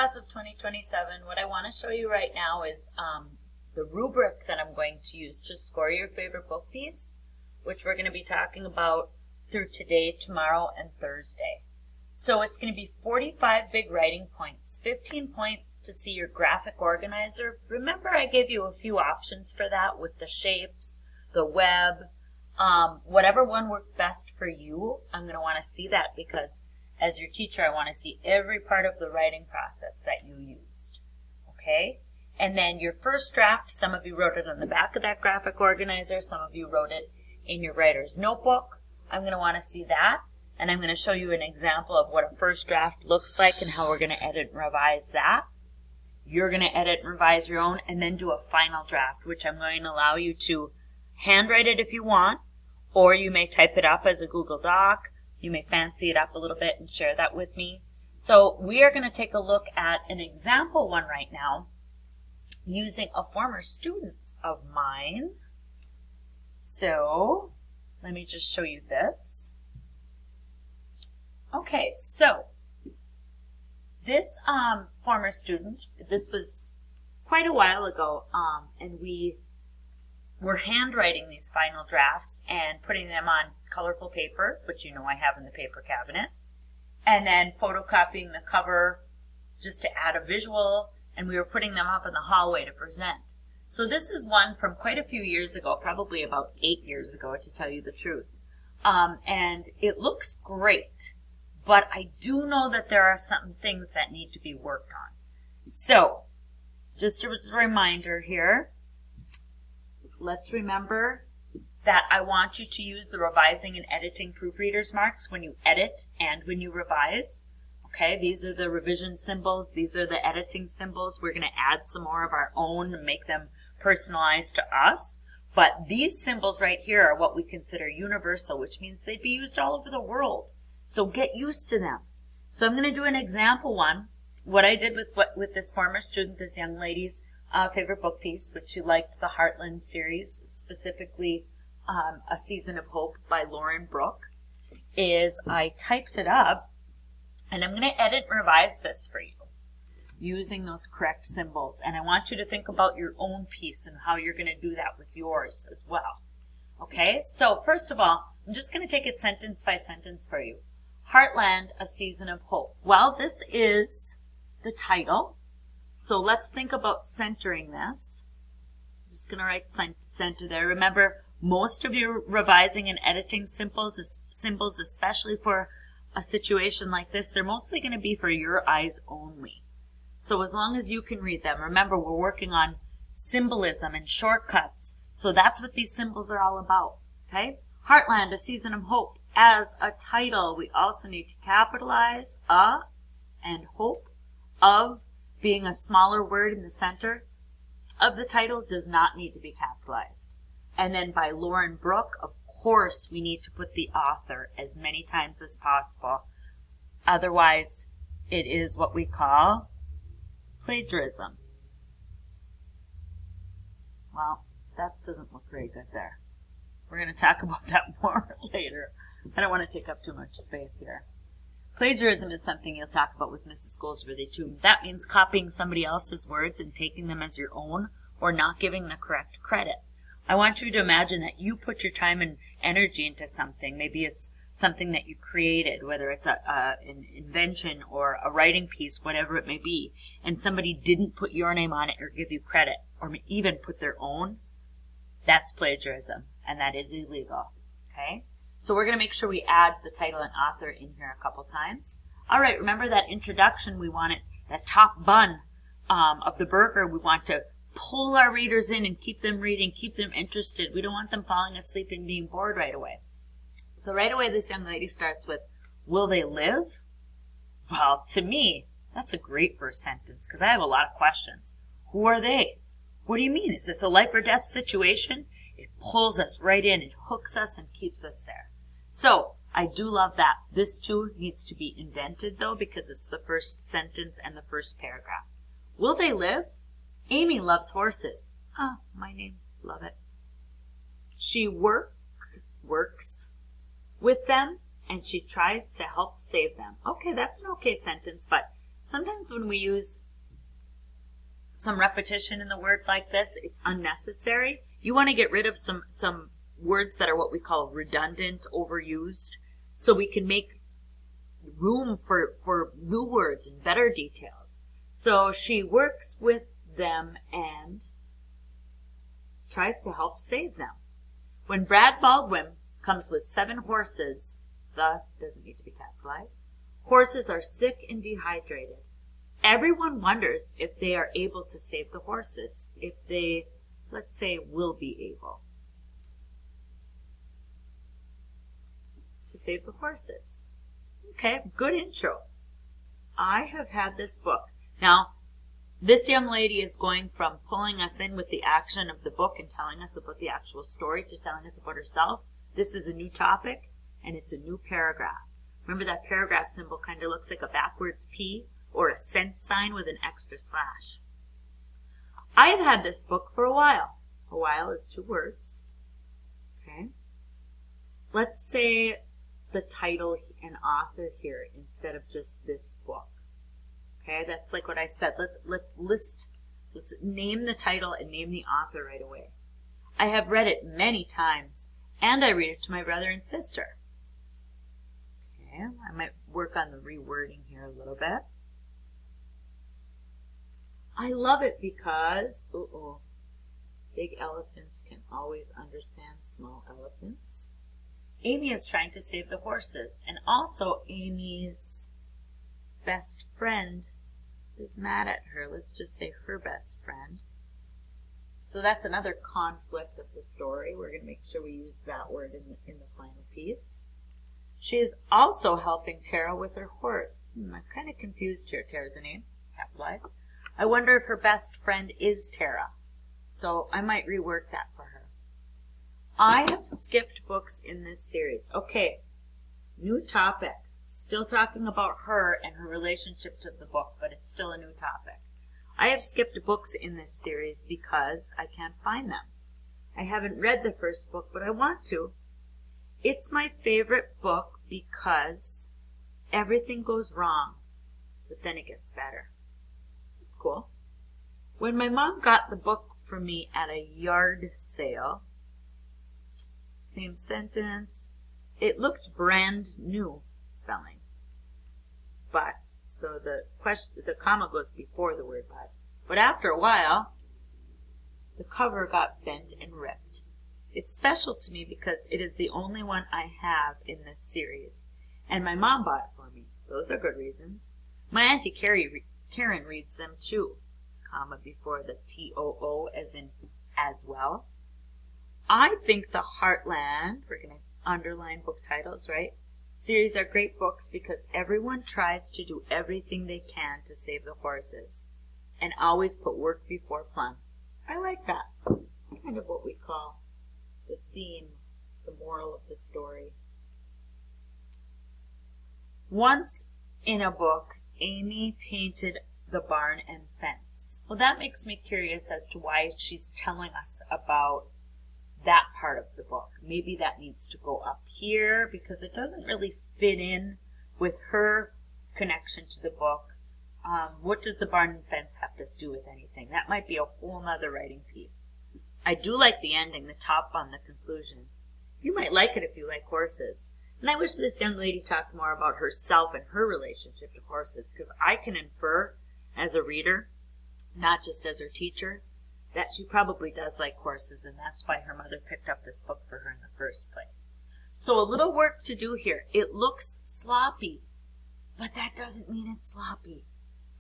class of 2027, what I want to show you right now is the rubric that I'm going to use to score your favorite book piece, which we're going to be talking about through today, tomorrow, and Thursday. So it's going to be 45 big writing points, 15 points to see your graphic organizer. Remember I gave you a few options for that with the shapes, the web, whatever one worked best for you. I'm going to want to see that because as your teacher, I want to see every part of the writing process that you used, okay? And then your first draft, some of you wrote it on the back of that graphic organizer, some of you wrote it in your writer's notebook. I'm going to want to see that, and I'm going to show you an example of what a first draft looks like and how we're going to edit and revise that. You're going to edit and revise your own, and then do a final draft, which I'm going to allow you to handwrite it if you want, or you may type it up as a Google Doc. You may fancy it up a little bit and share that with me. So we are going to take a look at an example one right now using a former student of mine. So let me just show you this. Okay, so this former student, this was quite a while ago, and we were handwriting these final drafts and putting them on colorful paper, which you know I have in the paper cabinet, and then photocopying the cover just to add a visual, and we were putting them up in the hallway to present. So this is one from quite a few years ago, probably about 8 years ago to tell you the truth. And it looks great, but I do know that there are some things that need to be worked on. So just as a reminder here, let's remember that I want you to use the revising and editing proofreader's marks when you edit and when you revise. Okay, these are the revision symbols. These are the editing symbols. We're going to add some more of our own and make them personalized to us. But these symbols right here are what we consider universal, which means they'd be used all over the world. So get used to them. So I'm going to do an example one. What I did with this former student, this young lady's favorite book piece, which she liked the Heartland series, specifically A Season of Hope by Lauren Brooke, is I typed it up, and I'm going to edit and revise this for you using those correct symbols. And I want you to think about your own piece and how you're going to do that with yours as well. Okay, so first of all, I'm just going to take it sentence by sentence for you. Heartland, A Season of Hope. Well, this is the title. So let's think about centering this. I'm just going to write center there. Remember, most of your revising and editing symbols, especially for a situation like this, they're mostly going to be for your eyes only. So as long as you can read them, remember we're working on symbolism and shortcuts. So that's what these symbols are all about. Okay? Heartland, A Season of Hope. As a title, we also need to capitalize A and hope. Of being a smaller word in the center of the title does not need to be capitalized. And then by Lauren Brooke, of course, we need to put the author as many times as possible. Otherwise, it is what we call plagiarism. Well, that doesn't look very good there. We're going to talk about that more later. I don't want to take up too much space here. Plagiarism is something you'll talk about with Mrs. Goldsworthy too. That means copying somebody else's words and taking them as your own or not giving the correct credit. I want you to imagine that you put your time and energy into something. Maybe it's something that you created, whether it's an invention or a writing piece, whatever it may be, and somebody didn't put your name on it or give you credit or even put their own. That's plagiarism, and that is illegal. Okay? So we're going to make sure we add the title and author in here a couple times. All right, remember that introduction, we want it, that top bun of the burger, we want to pull our readers in and keep them reading, keep them interested. We don't want them falling asleep and being bored right away. So right away, this young lady starts with, will they live? Well, to me, that's a great first sentence because I have a lot of questions. Who are they? What do you mean? Is this a life or death situation? It pulls us right in, it hooks us and keeps us there. So I do love that. This too needs to be indented though because it's the first sentence and the first paragraph. Will they live? Amy loves horses. Ah, my name. Love it. She works with them and she tries to help save them. Okay, that's an okay sentence, but Sometimes when we use some repetition in the word like this, it's unnecessary. You want to get rid of some words that are what we call redundant, overused, so we can make room for new words and better details. So she works with them and tries to help save them. When Brad Baldwin comes with 7 horses, the doesn't need to be capitalized, horses are sick and dehydrated. Everyone wonders if they are able to save the horses, if they, let's say, will be able to save the horses. Okay, good intro. I have had this book. Now, this young lady is going from pulling us in with the action of the book and telling us about the actual story to telling us about herself. This is a new topic, and it's a new paragraph. Remember that paragraph symbol kind of looks like a backwards P or a cent sign with an extra slash. I have had this book for a while. A while is 2 words. Okay. Let's say the title and author here instead of just this book. Okay, that's like what I said. Let's name the title and name the author right away. I have read it many times, and I read it to my brother and sister. Okay, I might work on the rewording here a little bit. I love it because, big elephants can always understand small elephants. Amy is trying to save the horses, and also Amy's best friend is mad at her. Let's just say her best friend. So that's another conflict of the story. We're going to make sure we use that word in the final piece. She is also helping Tara with her horse. I'm kind of confused here. Tara's a name, capitalized. I wonder if her best friend is Tara. So I might rework that for her. I have skipped books in this series. Okay, new topic. Still talking about her and her relationship to the book, but it's still a new topic. I have skipped books in this series because I can't find them. I haven't read the first book, but I want to. It's my favorite book because everything goes wrong, but then it gets better. It's cool. When my mom got the book for me at a yard sale, same sentence, it looked brand new spelling. But, so the comma goes before the word but after a while, the cover got bent and ripped. It's special to me because it is the only one I have in this series, and my mom bought it for me. Those are good reasons. My Auntie Karen reads them too, comma before the T-O-O as in as well. I think the Heartland, we're going to underline book titles, right? Series are great books because everyone tries to do everything they can to save the horses and always put work before fun. I like that. It's kind of what we call the theme, the moral of the story. Once in a book, Amy painted the barn and fence. Well, that makes me curious as to why she's telling us about that part of the book. Maybe that needs to go up here because it doesn't really fit in with her connection to the book. What does the barn and fence have to do with anything? That might be a whole nother writing piece. I do like the ending, the top on the conclusion. You might like it if you like horses. And I wish this young lady talked more about herself and her relationship to horses, because I can infer as a reader, not just as her teacher, that she probably does like horses, and that's why her mother picked up this book for her in the first place. So a little work to do here. It looks sloppy, but that doesn't mean it's sloppy.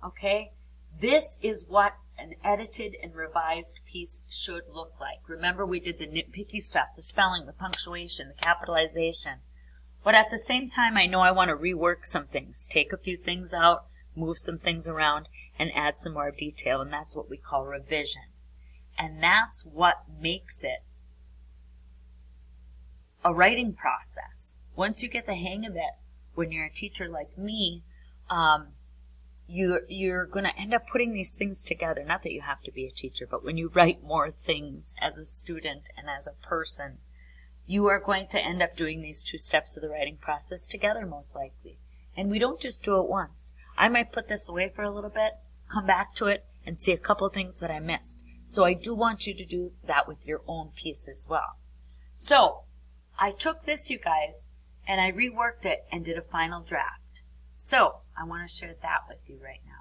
Okay? This is what an edited and revised piece should look like. Remember, we did the nitpicky stuff, the spelling, the punctuation, the capitalization. But at the same time, I know I want to rework some things, take a few things out, move some things around, and add some more detail, and that's what we call revision. And that's what makes it a writing process. Once you get the hang of it, when you're a teacher like me, you're going to end up putting these things together. Not that you have to be a teacher, but when you write more things as a student and as a person, you are going to end up doing these 2 steps of the writing process together, most likely. And we don't just do it once. I might put this away for a little bit, come back to it, and see a couple of things that I missed. So I do want you to do that with your own piece as well. So I took this, you guys, and I reworked it and did a final draft. So I want to share that with you right now.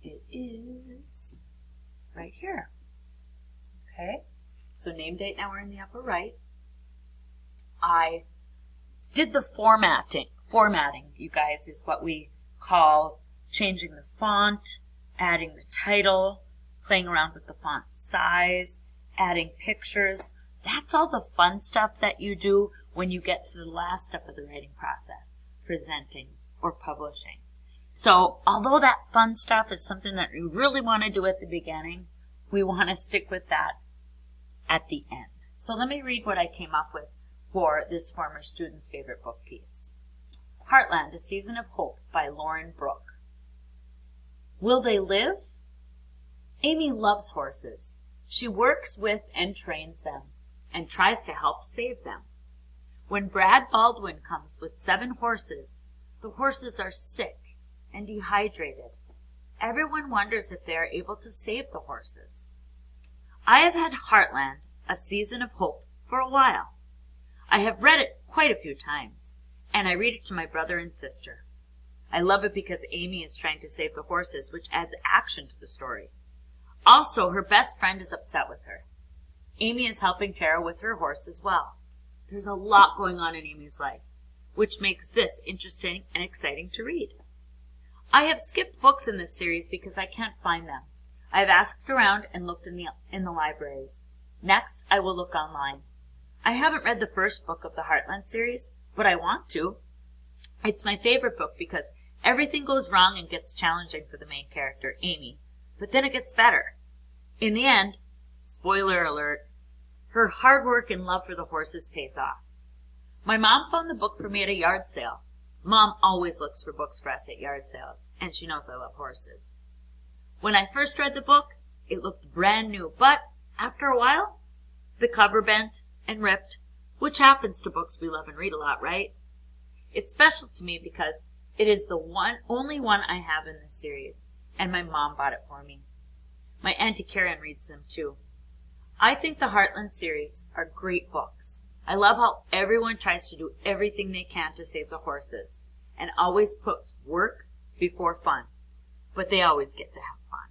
It is right here. Okay, so name, date, now we're in the upper right. I did the formatting. Formatting, you guys, is what we call changing the font, adding the title, playing around with the font size, adding pictures. That's all the fun stuff that you do when you get to the last step of the writing process, presenting or publishing. So although that fun stuff is something that you really want to do at the beginning, we want to stick with that at the end. So let me read what I came up with for this former student's favorite book piece. Heartland, A Season of Hope by Lauren Brooke. Will they live? Amy loves horses. She works with and trains them and tries to help save them. When Brad Baldwin comes with 7 horses, the horses are sick and dehydrated. Everyone wonders if they are able to save the horses. I have had Heartland, A Season of Hope, for a while. I have read it quite a few times, and I read it to my brother and sister. I love it because Amy is trying to save the horses, which adds action to the story. Also, her best friend is upset with her. Amy is helping Tara with her horse as well. There's a lot going on in Amy's life, which makes this interesting and exciting to read. I have skipped books in this series because I can't find them. I have asked around and looked in the libraries. Next, I will look online. I haven't read the first book of the Heartland series, but I want to. It's my favorite book because everything goes wrong and gets challenging for the main character, Amy, but then it gets better. In the end, spoiler alert, her hard work and love for the horses pays off. My mom found the book for me at a yard sale. Mom always looks for books for us at yard sales, and she knows I love horses. When I first read the book, it looked brand new, but after a while, the cover bent and ripped, which happens to books we love and read a lot, right? It's special to me because it is the only one I have in this series, and my mom bought it for me. My Auntie Karen reads them too. I think the Heartland series are great books. I love how everyone tries to do everything they can to save the horses and always puts work before fun, but they always get to have fun.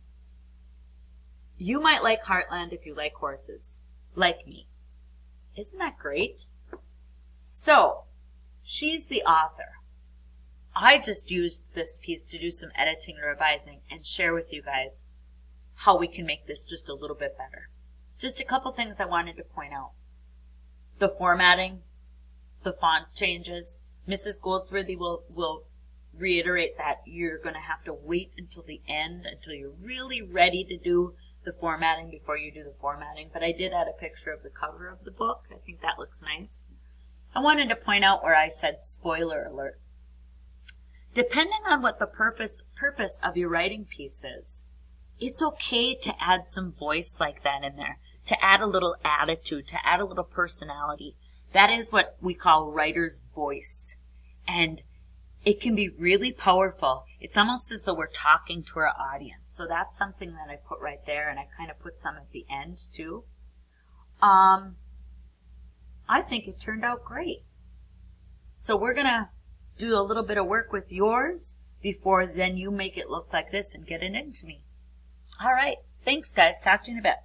You might like Heartland if you like horses, like me. Isn't that great? So, she's the author. I just used this piece to do some editing and revising and share with you guys how we can make this just a little bit better. Just a couple things I wanted to point out. The formatting, the font changes. Mrs. Goldsworthy will reiterate that you're going to have to wait until the end, until you're really ready to do the formatting before you do the formatting. But I did add a picture of the cover of the book. I think that looks nice. I wanted to point out where I said spoiler alert. Depending on what the purpose of your writing piece is, it's okay to add some voice like that in there, to add a little attitude, to add a little personality. That is what we call writer's voice. And it can be really powerful. It's almost as though we're talking to our audience. So that's something that I put right there, and I kind of put some at the end too. I think it turned out great. So we're going to do a little bit of work with yours before then you make it look like this and get it into me. All right. Thanks, guys. Talk to you in a bit.